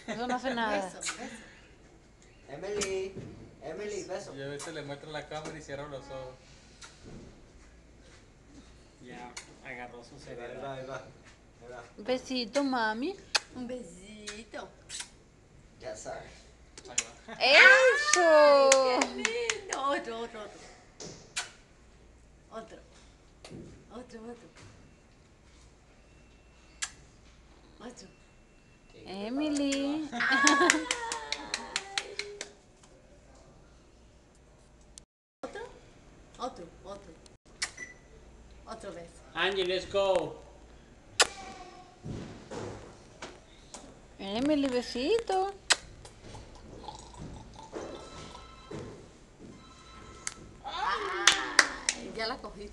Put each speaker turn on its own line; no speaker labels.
Eso no hace nada.
Beso, beso.
Emily, beso.
Y a veces le muestro la cámara y cierro los ojos. Ya agarró su
Ahí
seriedad.
va, ahí va.
Besito, mami.
Un besito.
Ya sabes.
Ahí va.
¡Eso!
Qué lindo. Otro. Otro.
Emily.
Otro beso.
Angie, let's go.
Emily, besito.
Ay, ya la cogí.